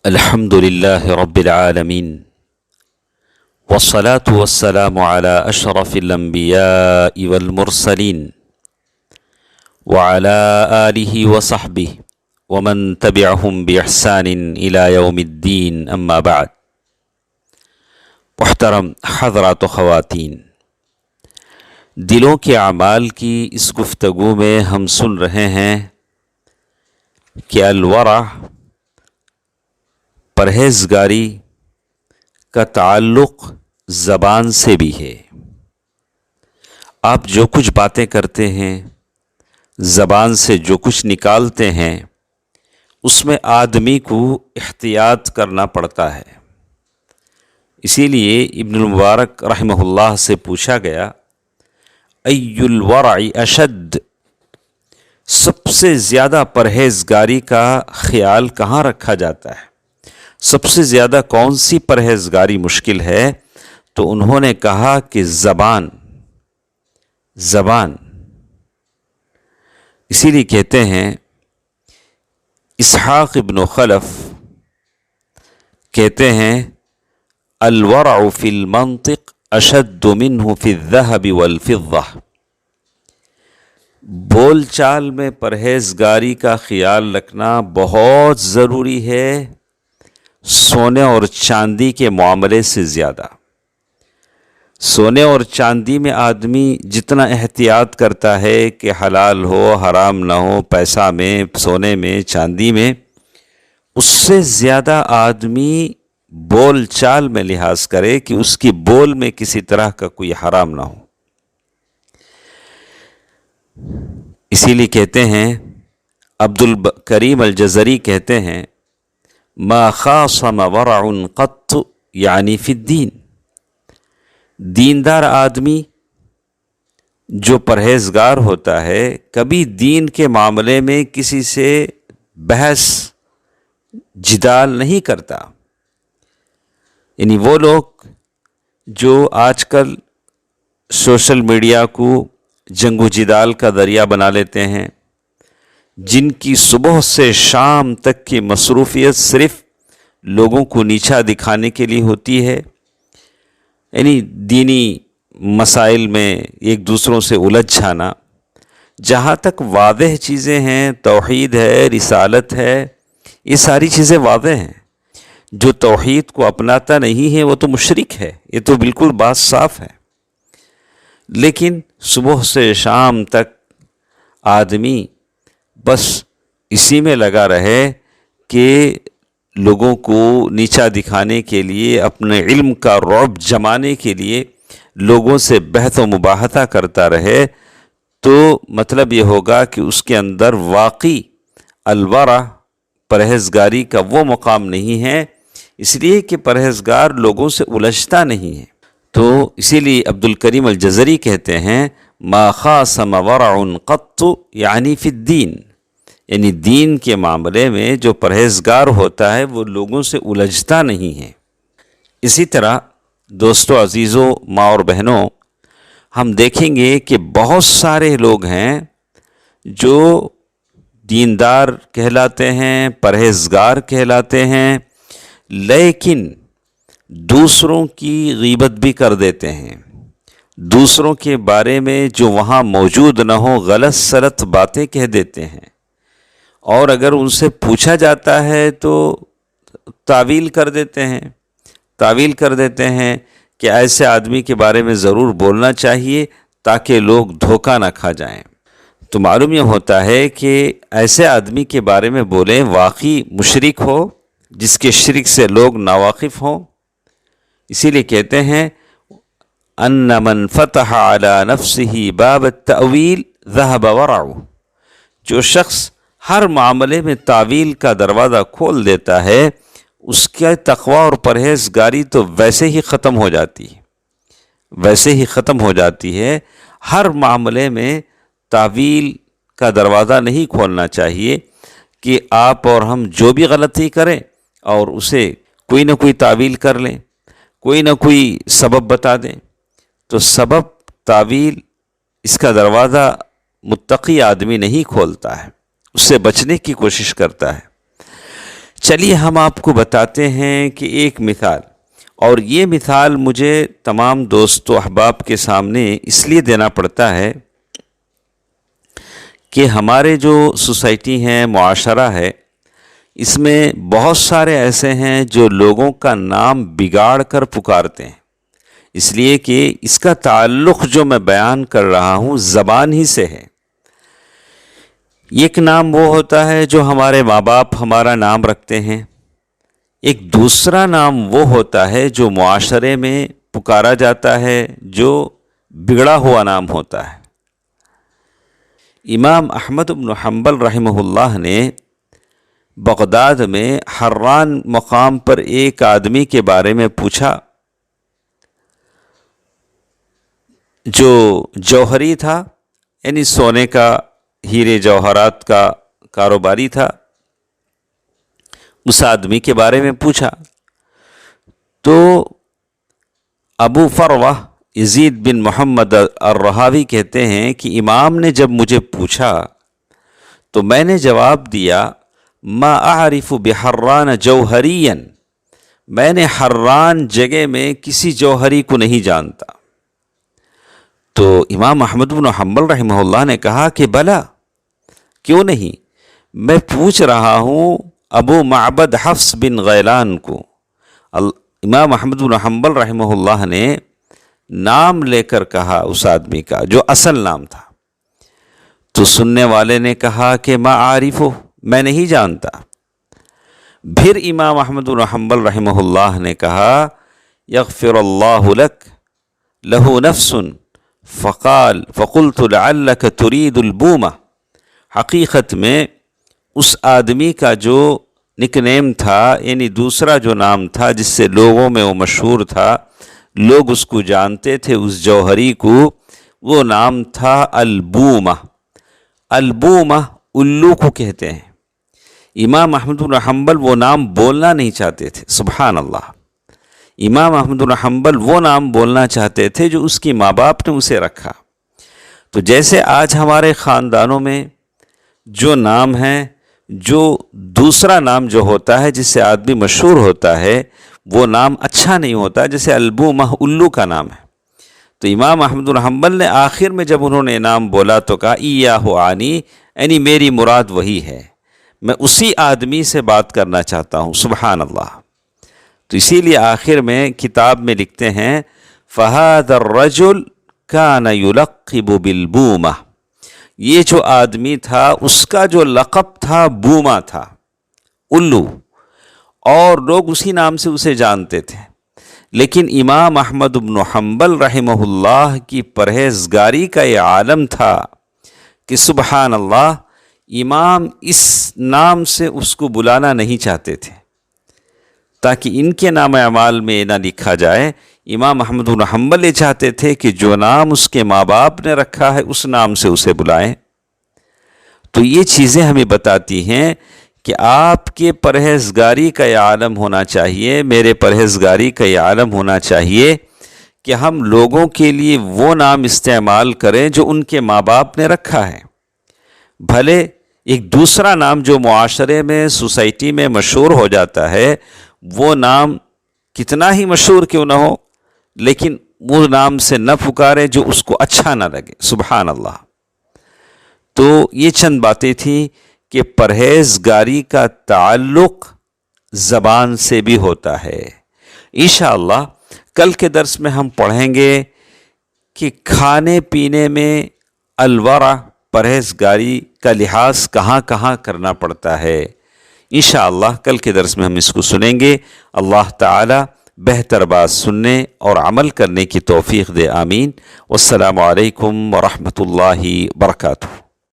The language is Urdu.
الحمد لله رب العالمين والصلاة والسلام على أشرف الأنبياء والمرسلين وعلى آله وصحبه ومن تبعهم بإحسان إلى يوم الدين أما بعد. محترم حضرات و خواتین، دلوں کے اعمال کی اس گفتگو میں ہم سن رہے ہیں کہ الورع پرہیزگاری کا تعلق زبان سے بھی ہے۔ آپ جو کچھ باتیں کرتے ہیں، زبان سے جو کچھ نکالتے ہیں، اس میں آدمی کو احتیاط کرنا پڑتا ہے۔ اسی لیے ابن المبارک رحمہ اللہ سے پوچھا گیا، ای الورع اشد، سب سے زیادہ پرہیزگاری کا خیال کہاں رکھا جاتا ہے؟ سب سے زیادہ کون سی پرہیزگاری مشکل ہے؟ تو انہوں نے کہا کہ زبان۔ اسی لیے کہتے ہیں اسحاق ابن خلف کہتے ہیں الورع فی المنطق اشد منہ فی الذہب والفضہ، بول چال میں پرہیزگاری کا خیال رکھنا بہت ضروری ہے سونے اور چاندی کے معاملے سے زیادہ۔ سونے اور چاندی میں آدمی جتنا احتیاط کرتا ہے کہ حلال ہو حرام نہ ہو، پیسہ میں، سونے میں، چاندی میں، اس سے زیادہ آدمی بول چال میں لحاظ کرے کہ اس کی بول میں کسی طرح کا کوئی حرام نہ ہو۔ اسی لیے کہتے ہیں عبد الکریم الجزری کہتے ہیں ما خاصم ورع قط یعنی فی الدین، دیندار آدمی جو پرہیزگار ہوتا ہے کبھی دین کے معاملے میں کسی سے بحث جدال نہیں کرتا۔ یعنی وہ لوگ جو آج کل سوشل میڈیا کو جنگ و جدال کا ذریعہ بنا لیتے ہیں، جن کی صبح سے شام تک کی مصروفیت صرف لوگوں کو نیچا دکھانے کے لیے ہوتی ہے، یعنی دینی مسائل میں ایک دوسروں سے الجھ جانا، جہاں تک واضح چیزیں ہیں، توحید ہے، رسالت ہے، یہ ساری چیزیں واضح ہیں۔ جو توحید کو اپناتا نہیں ہے وہ تو مشرک ہے، یہ تو بالکل بات صاف ہے۔ لیکن صبح سے شام تک آدمی بس اسی میں لگا رہے کہ لوگوں کو نیچا دکھانے کے لیے، اپنے علم کا رعب جمانے کے لیے لوگوں سے بحث و مباحثہ کرتا رہے، تو مطلب یہ ہوگا کہ اس کے اندر واقعی الورع پرہیزگاری کا وہ مقام نہیں ہے، اس لیے کہ پرہیزگار لوگوں سے الجھتا نہیں ہے۔ تو اسی لیے عبد الکریم الجزری کہتے ہیں ما خاصم ورع قط یعنی فی الدین، یعنی دین کے معاملے میں جو پرہیزگار ہوتا ہے وہ لوگوں سے الجھتا نہیں ہے۔ اسی طرح دوستو، عزیزو، ماں اور بہنوں، ہم دیکھیں گے کہ بہت سارے لوگ ہیں جو دیندار کہلاتے ہیں، پرہیزگار کہلاتے ہیں، لیکن دوسروں کی غیبت بھی کر دیتے ہیں، دوسروں کے بارے میں جو وہاں موجود نہ ہو غلط سلط باتیں کہہ دیتے ہیں، اور اگر ان سے پوچھا جاتا ہے تو تعویل کر دیتے ہیں کہ ایسے آدمی کے بارے میں ضرور بولنا چاہیے تاکہ لوگ دھوکہ نہ کھا جائیں۔ تو معلوم یہ ہوتا ہے کہ ایسے آدمی کے بارے میں بولیں واقعی مشرک ہو، جس کے شرک سے لوگ ناواقف ہوں۔ اسی لیے کہتے ہیں ان من فتح علی نفسہ باب التأویل ذہب ورعہ، جو شخص ہر معاملے میں تعویل کا دروازہ کھول دیتا ہے، اس کا تقوی اور پرہیزگاری تو ویسے ہی ختم ہو جاتی ہے۔ ہر معاملے میں تعویل کا دروازہ نہیں کھولنا چاہیے کہ آپ اور ہم جو بھی غلطی کریں اور اسے کوئی نہ کوئی تعویل کر لیں، کوئی نہ کوئی سبب بتا دیں، تو سبب تعویل اس کا دروازہ متقی آدمی نہیں کھولتا ہے، اس سے بچنے کی کوشش کرتا ہے۔ چلیے ہم آپ کو بتاتے ہیں کہ ایک مثال، اور یہ مثال مجھے تمام دوست و احباب کے سامنے اس لیے دینا پڑتا ہے کہ ہمارے جو سوسائٹی ہیں، معاشرہ ہے، اس میں بہت سارے ایسے ہیں جو لوگوں کا نام بگاڑ کر پکارتے ہیں، اس لیے کہ اس کا تعلق جو میں بیان کر رہا ہوں زبان ہی سے ہے۔ ایک نام وہ ہوتا ہے جو ہمارے ماں باپ ہمارا نام رکھتے ہیں، ایک دوسرا نام وہ ہوتا ہے جو معاشرے میں پکارا جاتا ہے، جو بگڑا ہوا نام ہوتا ہے۔ امام احمد بن حنبل رحمہ اللہ نے بغداد میں حران مقام پر ایک آدمی کے بارے میں پوچھا جو جوہری تھا، یعنی سونے کا، ہیرے جوہرات کا کاروباری تھا۔ اس آدمی کے بارے میں پوچھا تو ابو فروہ یزید بن محمد الرہاوی کہتے ہیں کہ امام نے جب مجھے پوچھا تو میں نے جواب دیا، ما اعرف بحران جوہریا، میں نے حران جگہ میں کسی جوہری کو نہیں جانتا۔ تو امام احمد بن حنبل رحمہ اللہ نے کہا کہ بلا، کیوں نہیں، میں پوچھ رہا ہوں ابو معبد حفص بن غیلان کو۔ امام احمد بن حنبل رحمہ اللہ نے نام لے کر کہا اس آدمی کا جو اصل نام تھا، تو سننے والے نے کہا کہ ما عارفو، میں نہیں جانتا۔ پھر امام احمد بن حنبل رحمہ اللہ نے کہا یغفر اللہ لک لہ نفس فقلت لعلک ترید البومہ، حقیقت میں اس آدمی کا جو نک نیم تھا، یعنی دوسرا جو نام تھا جس سے لوگوں میں وہ مشہور تھا، لوگ اس کو جانتے تھے، اس جوہری کو، وہ نام تھا البومہ۔ البومہ الو کو کہتے ہیں۔ امام احمد بن حنبل وہ نام بولنا نہیں چاہتے تھے، سبحان اللہ۔ امام احمد بن حنبل وہ نام بولنا چاہتے تھے جو اس کی ماں باپ نے اسے رکھا۔ تو جیسے آج ہمارے خاندانوں میں جو نام ہے، جو دوسرا نام جو ہوتا ہے جس سے آدمی مشہور ہوتا ہے، وہ نام اچھا نہیں ہوتا، جیسے البومہ الو کا نام ہے۔ تو امام احمد بن حنبل نے آخر میں جب انہوں نے نام بولا تو کہا ایاہ عنی، یعنی میری مراد وہی ہے، میں اسی آدمی سے بات کرنا چاہتا ہوں، سبحان اللہ۔ تو اسی لیے آخر میں کتاب میں لکھتے ہیں فَهَذَا الرَّجُلُ كَانَ يُلَقِّبُ بِالْبُومَةِ، یہ جو آدمی تھا اس کا جو لقب تھا بوما تھا، الو، اور لوگ اسی نام سے اسے جانتے تھے۔ لیکن امام احمد بن حنبل رحمہ اللہ کی پرہیزگاری کا یہ عالم تھا کہ سبحان اللہ، امام اس نام سے اس کو بلانا نہیں چاہتے تھے تاکہ ان کے نام اعمال میں نہ لکھا جائے۔ امام احمد بن حنبل یہ چاہتے تھے کہ جو نام اس کے ماں باپ نے رکھا ہے اس نام سے اسے بلائیں۔ تو یہ چیزیں ہمیں بتاتی ہیں کہ آپ کے پرہیزگاری کا یہ عالم ہونا چاہیے، میرے پرہیزگاری کا یہ عالم ہونا چاہیے کہ ہم لوگوں کے لیے وہ نام استعمال کریں جو ان کے ماں باپ نے رکھا ہے، بھلے ایک دوسرا نام جو معاشرے میں، سوسائٹی میں مشہور ہو جاتا ہے، وہ نام کتنا ہی مشہور کیوں نہ ہو، لیکن وہ نام سے نہ پکارے جو اس کو اچھا نہ لگے، سبحان اللہ۔ تو یہ چند باتیں تھیں کہ پرہیزگاری کا تعلق زبان سے بھی ہوتا ہے۔ انشاءاللہ کل کے درس میں ہم پڑھیں گے کہ کھانے پینے میں الورع، پرہیزگاری کا لحاظ کہاں کہاں کرنا پڑتا ہے۔ انشاءاللہ کل کے درس میں ہم اس کو سنیں گے۔ اللہ تعالی بہتر بات سننے اور عمل کرنے کی توفیق دے، آمین۔ والسلام علیکم ورحمۃ اللہ وبرکاتہ۔